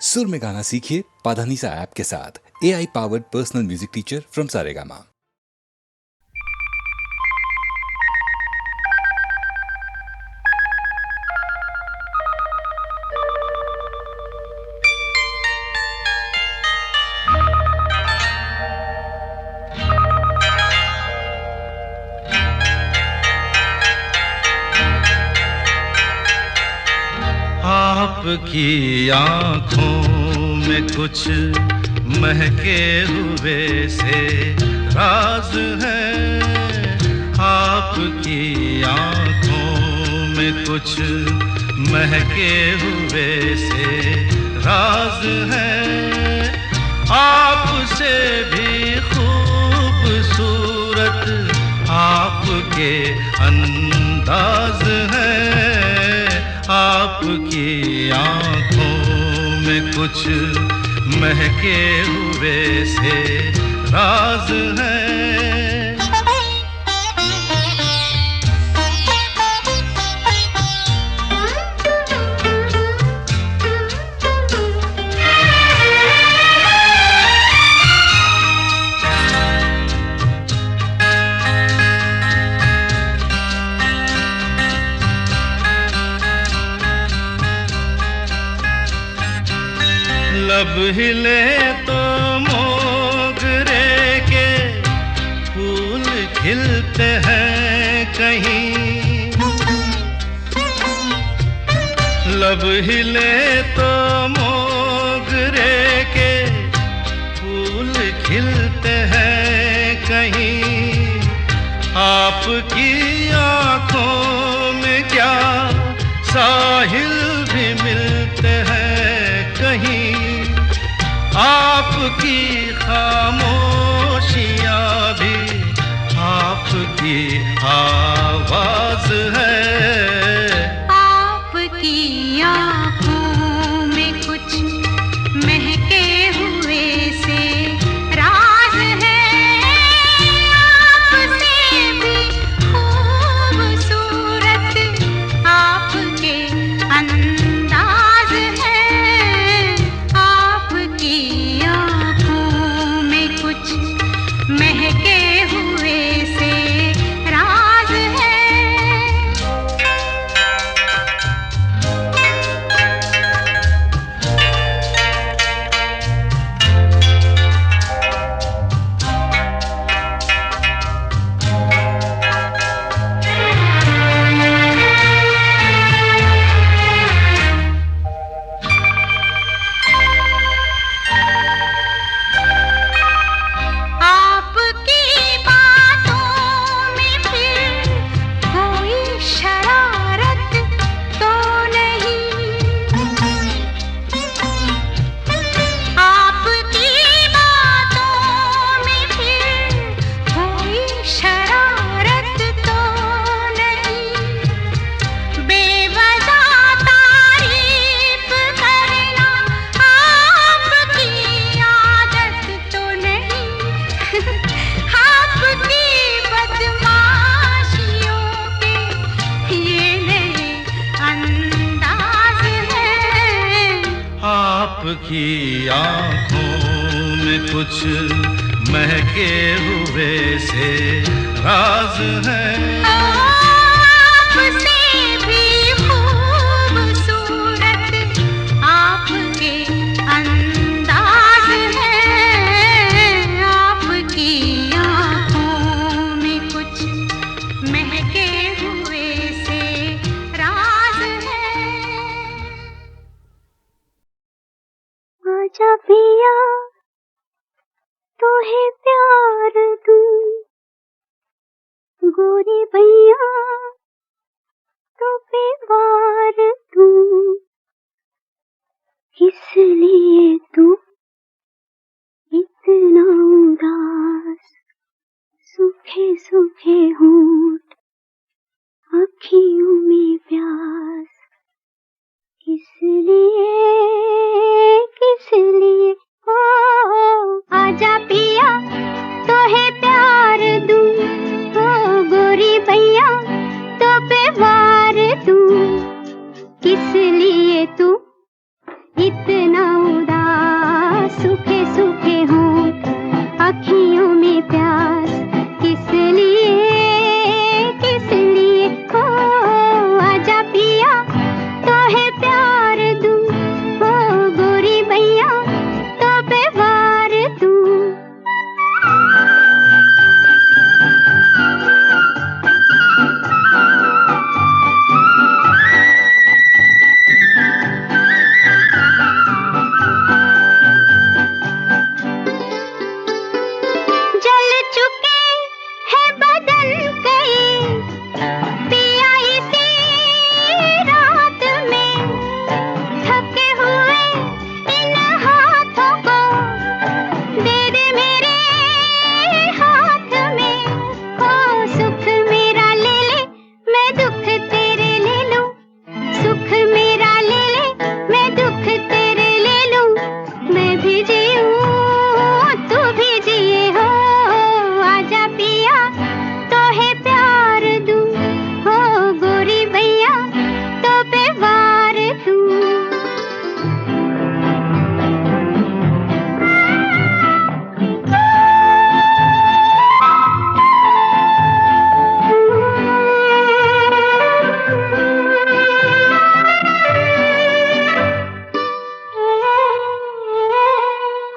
सुर में गाना सीखिए पाधानीसा ऐप के साथ। AI powered personal music teacher from Saregama. आपकी आँखों में कुछ महके हुए से राज है। आपकी आँखों में कुछ महके हुए से राज है। आपसे भी खूबसूरत आपके अंदाज है। आपकी आँखों में कुछ महके हुए से राज है। लब हिले तो मोगरे के फूल खिलते हैं कहीं। लब हिले तो मोगरे के फूल खिलते हैं कहीं। आपकी आँखों में क्या साहिल भी मिलते हैं कहीं। आपकी खामोशियाँ भी आपकी आवाज है। आपकी आँखों में कुछ महके हुए से राज है। आपसे भी खूबसूरत आपके अंदाज है। आपकी आँखों में कुछ महके हुए से राज है। आपकी बातों में फिर कोई शरारत तो नहीं। आपकी बातों में फिर कोई शरारत तो नहीं। बेवजह तारीफ करना आपकी आदत तो नहीं। आपकी बदमाशियों के ये नए अंदाज है। आपकी आँखों में कुछ महके हुए से राज है। आपसे भी खूबसूरत आपके अंदाज है। आपकी आँखों में कुछ महके हुए से राज है। आजा पिया तोहे प्यार दूं, गोरी भैया तो पे वार दूं। किस लिए तू इतना उदास, सूखे सूखे होंठ अखियों में प्यास। किस लिए ओ आजा पिया तोहे प्यार दूं, ओ गोरी भैया तो पे वार दूं। किस लिए तू इतना सूखे सूखे होंठ, अखियों में प्यास, किस लिए हो आजा पिया तो है प्यार दूं, हो गोरी भैया तो पे वार दूं। जल चुके हैं बदन कई पिया इसी रात में, थके हुए इन हाथों को दे दे मेरे हाथ में, हो सुख मेरा ले ले मैं दुख तेरे ले लूं, सुख मेरा ले ले मैं दुख तेरे ले लूं, मैं भी जीऊं तू भी जिए हो आजा पिया तो है प्यार दूं, हो गोरी भैया तो पे वार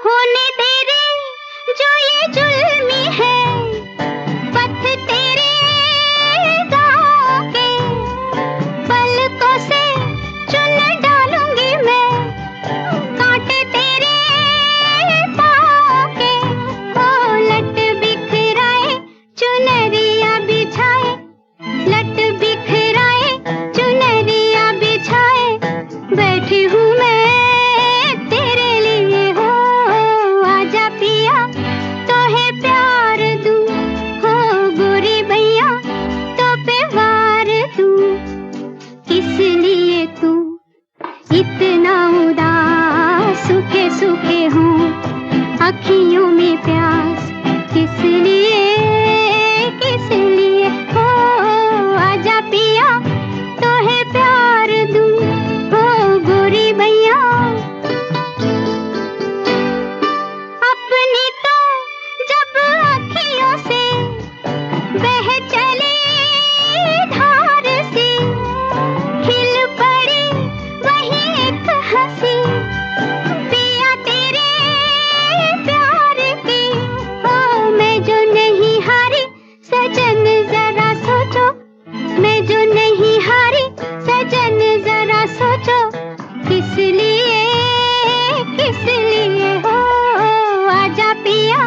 होने तेरे जो ये जुल्मी है, पथ तेरे गाँव के, पलकों से चुन डालूंगी मैं कांटे तेरे पाँव के, हो लट बिखराए चुनरिया बिछाए, लट बिखराए चुनरिया बिछाए, बैठी हूँ मैं तेरे लिए, हो आजा पिया तो है प्यार दूं, हो गोरी भैया तो पे वार दूं। किस लिए तू इतना उदास, सूखे सूखे हों अखियों में प्यास, किस लिए हो आजा पिया तो है प्यार दूं, हो गोरी भैया। अपनी तो जब अखियों से बह चली धार सी, खिल पड़ी वही एक हंसी पिया तेरे प्यार की, ओ मैं जो नहीं हारी सजन जरा सोचो, मैं जो नहीं हारी सजन जरा सोचो, किस लिए हो आजा पिया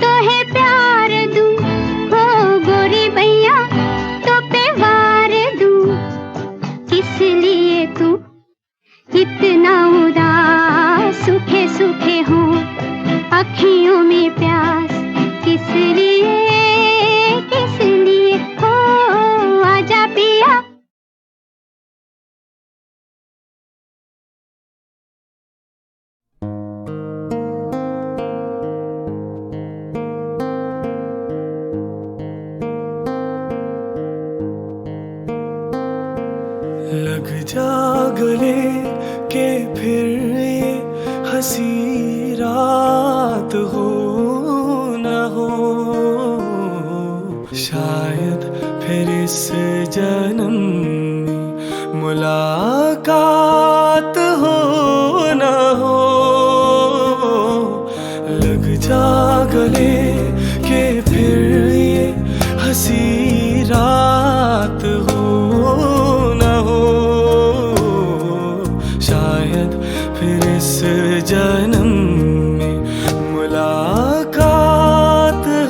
तो है प्यार दूं, हो गोरी भैया तो पे वार दूं। किस लिए तू इतना उदास, सूखे सूखे हों अखियों में प्यास, किस लिए हो आजा पिया। लग जा गले के फिर ये हंसी रात हो न हो, शायद फिर इस जन्म में मुलाकात हो न हो। लग जा गले के फिर ये हंसी रात हो न हो, शायद फिर इस जन्म में मुलाकात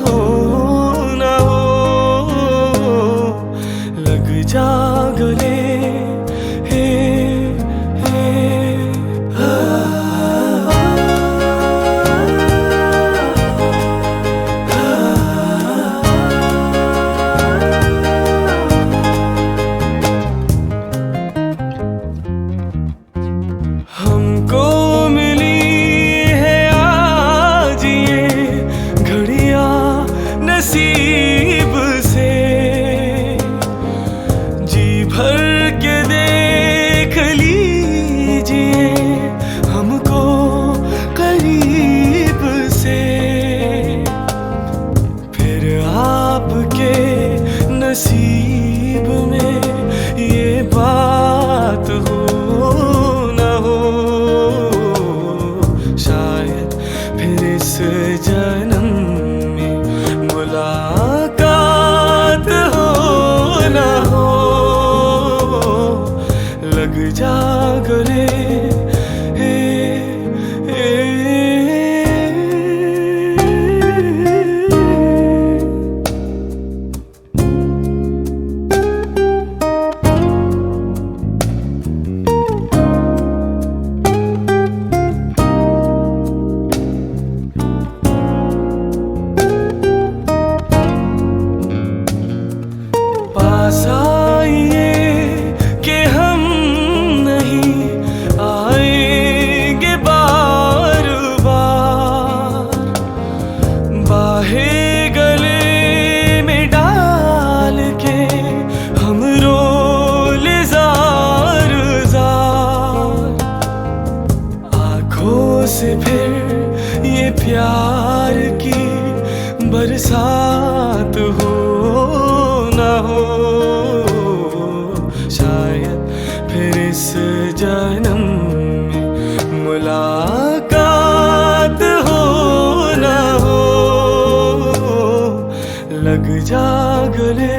हो न हो। लग जा गले से फिर ये प्यार की बरसात हो ना हो, शायद फिर इस जन्म में मुलाकात हो ना हो। लग जा गले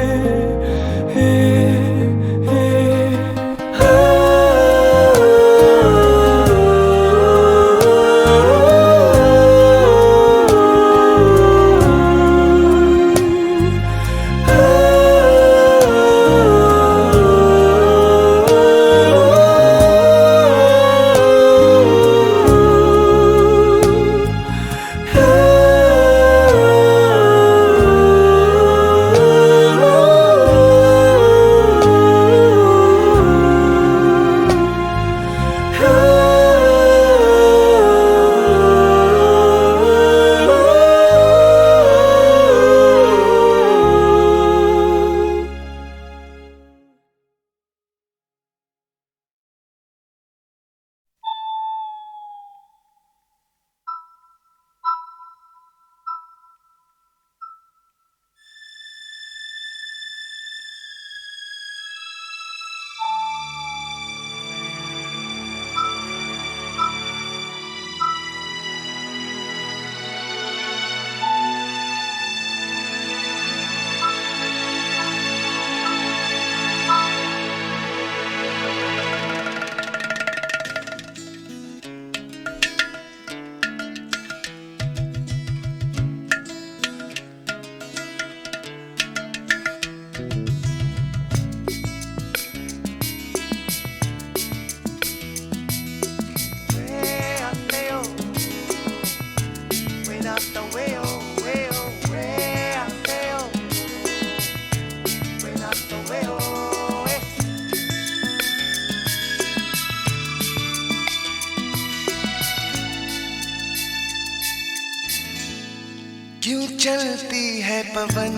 क्यों चलती है पवन,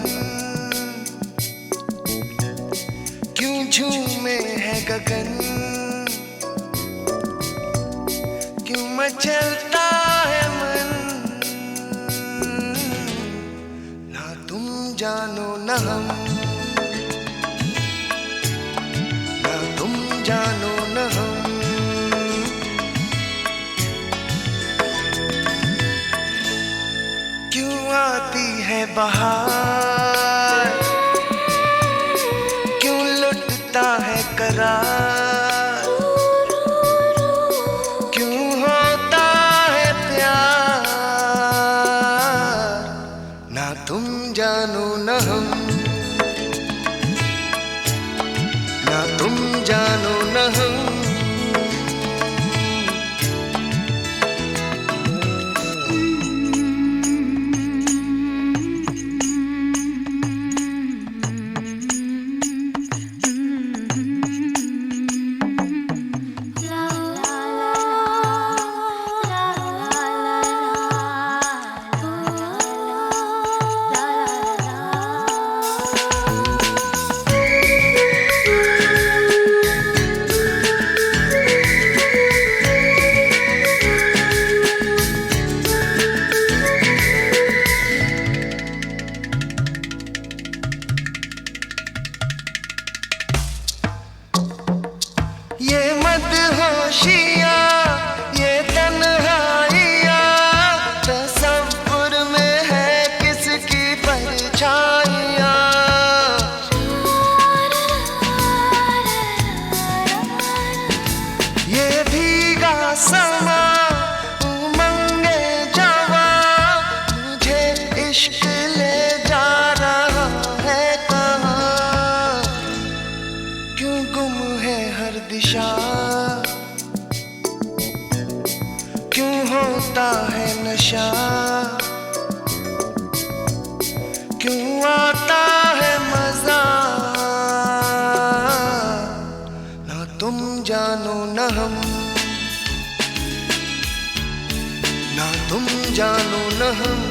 क्यों झूमे है गगन, क्यों मचलता है मन, ना तुम जानो न हम, ना तुम जानो न हम। क्यों आती है बहार, क्यों लुटता है करार, क्यों होता है प्यार, ना तुम जानो न हम, ना तुम जानो न हम। ये मदहोशियाँ, ये तन्हाइयाँ, तसव्वुर में है किसकी परछाइयाँ। ये भीगा समा उमंगे जवां, मुझे इश्क ले जा रहा है कहाँ। क्यों गुम है हर दिशा, क्यों होता है नशा, क्यों आता है मजा, ना तुम जानो न हम, ना तुम जानो न हम।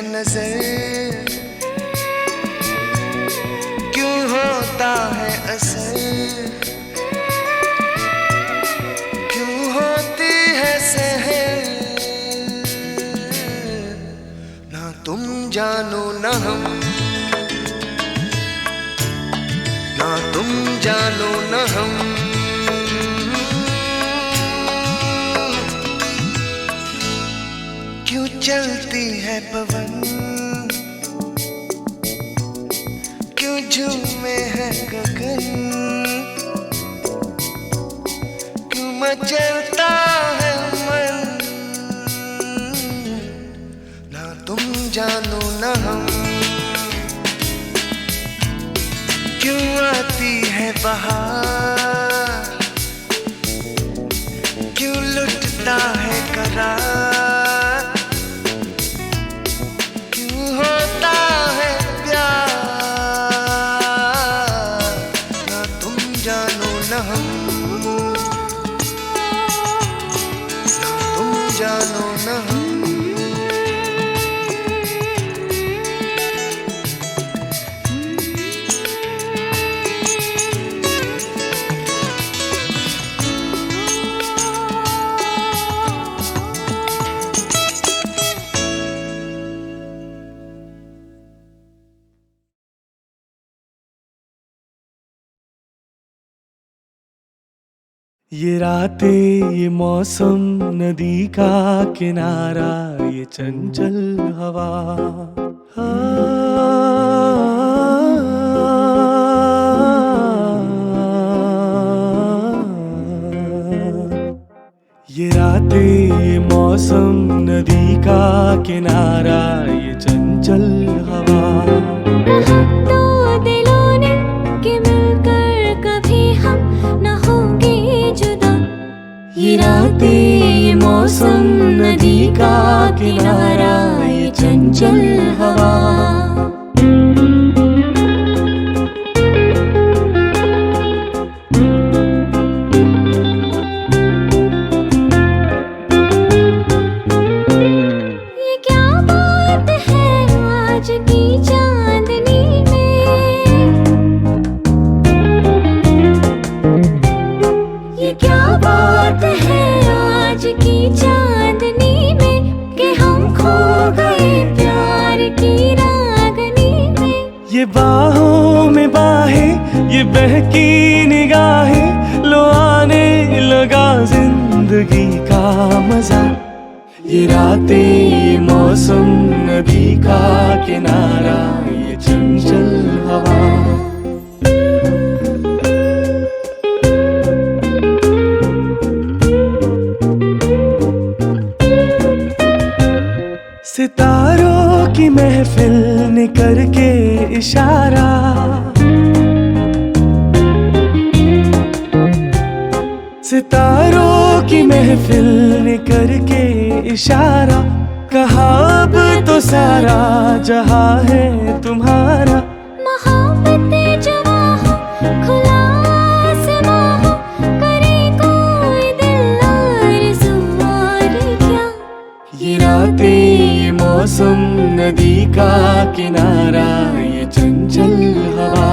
नजर, क्यों होता है असर, क्यों होती है सहर, ना तुम जानो ना हम, ना तुम जानो ना हम। क्यों चलती है पवन, क्यों झूमे है गगन, क्यों मचलता है मन, ना तुम जानो ना हम। क्यों आती है बहार, क्यों लुटता है करार, क्यों होता है प्यार, ना तुम जानो ना हम, ना तुम जानो ना हम। ये रातें, ये मौसम, नदी का किनारा, ये चंचल हवा, ये रातें, ये मौसम, नदी का किनारा, ये चंचल हवा। दो दिलों ने कि मिलकर कभी हम न होंगे जुदा। ये रातें, ये मौसम, नदी का किनारा, ये चंचल हवा। ये क्या बात है आज की चांदनी में, ये क्या बात है आज की चांदनी में, कि हम खो गए प्यार की रागनी में। ये बाहों में बाहें, ये बहकी निगाहें, लो आने लगा जिंदगी का मजा। ये रातें, ये मौसम, नदी का किनारा, ये चंचल हवा। सितारों की महफिल ने करके इशारा, सितारों की महफिल ने करके इशारा, कहा अब तो सारा जहां है तुम्हारा। मोहब्बतें जवां हो, खुला आसमां हो, करे कोई दिल आरज़ू और क्या। ये रातें, ये मौसम, नदी का किनारा, ये चंचल हवा।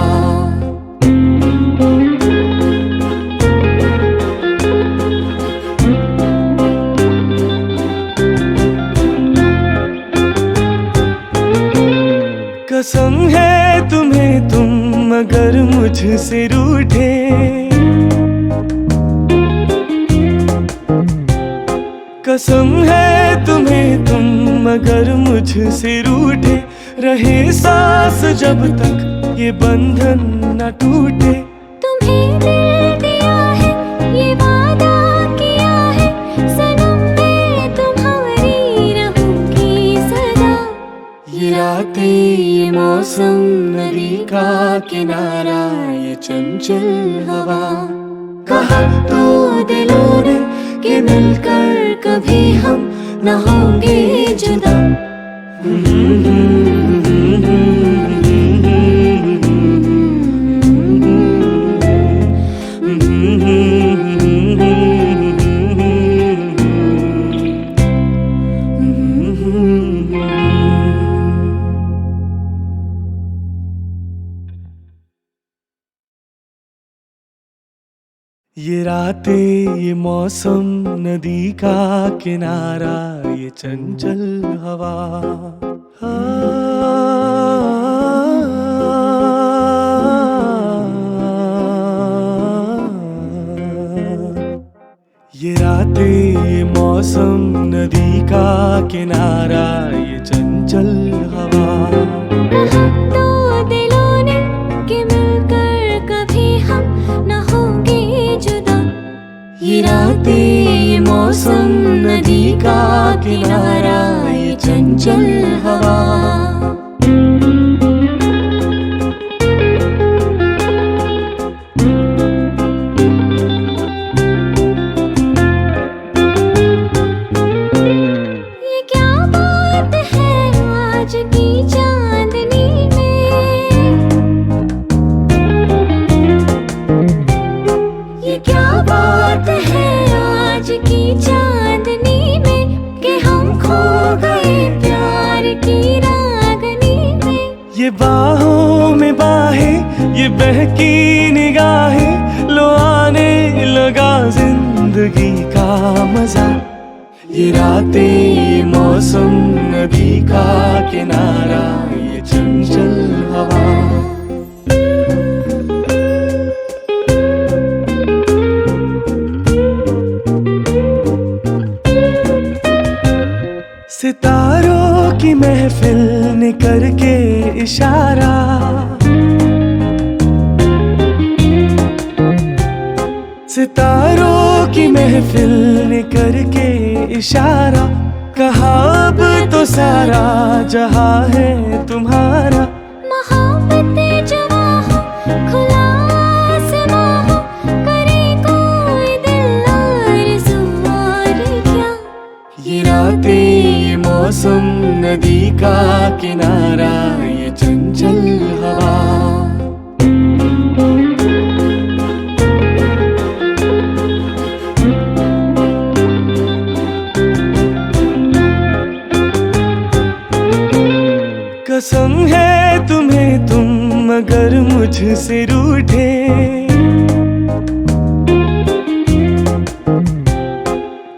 कसम है तुम्हें तुम अगर मुझसे रूठे, कसम है तुम्हें तुम अगर मुझसे रूठे, रहे सांस जब तक ये बंधन न टूटे। तुम्हें दिल दिया है, ये वादा किया है, सनम मैं तुम्हारी रहूंगी सदा। ये रातें, ये मौसम, नदी का किनारा, ये चंचल हवा। कहा तो दिलों ने कि मिलकर कभी हम न होंगे जुदा। ये रातें, ये मौसम, नदी का किनारा, ये चंचल हवा, ये रातें, ये मौसम, नदी का किनारा, ये चंचल हवा। दो दिलों ने कि मिलकर कभी हम न होंगे जुदा। ये रातें, ये मौसम, नदी का किनारा, ये चंचल हवा। ये क्या बात है आज की चांदनी में, ये क्या बात है आज की चांदनी में कि हम खो गए प्यार की रागनी में। ये बाहों में बाहें, ये बहकी निगाहें, लो आने लगा जिंदगी का मजा। ये रातें, ये मौसम, नदी का किनारा, ये चंचल हवा। सितारों की महफिल ने करके इशारा, सितारों की महफिल ने करके इशारा, कहा अब तो सारा जहां है तुम्हारा। मोहब्बतें जवां हो, खुला आसमां हो, करे कोई दिल आरज़ू और क्या। ये रातें, ये मौसम, नदी का किनारा, ये चंचल हवा। कसम है तुम्हें तुम अगर मुझसे रूठे,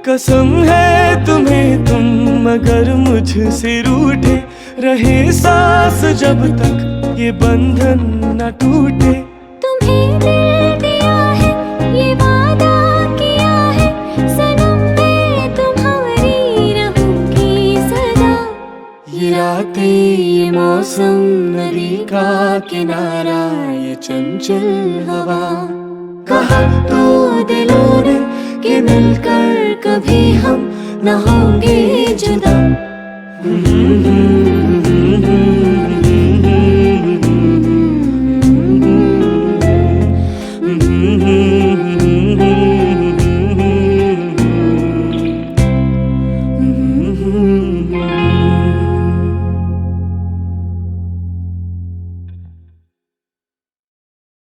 कसम है तुम्हें तुम अगर मुझसे रूठे, रहे सांस जब तक ये बंधन न टूटे। तुम्हें दिल दिया है, ये वादा किया है, सनम मैं तुम्हारी रहूंगी सदा। ये रातें, ये मौसम, नदी का किनारा, ये चंचल हवा। कहा तो दिलों ने कि मिलकर कभी हम न होंगे जुदा।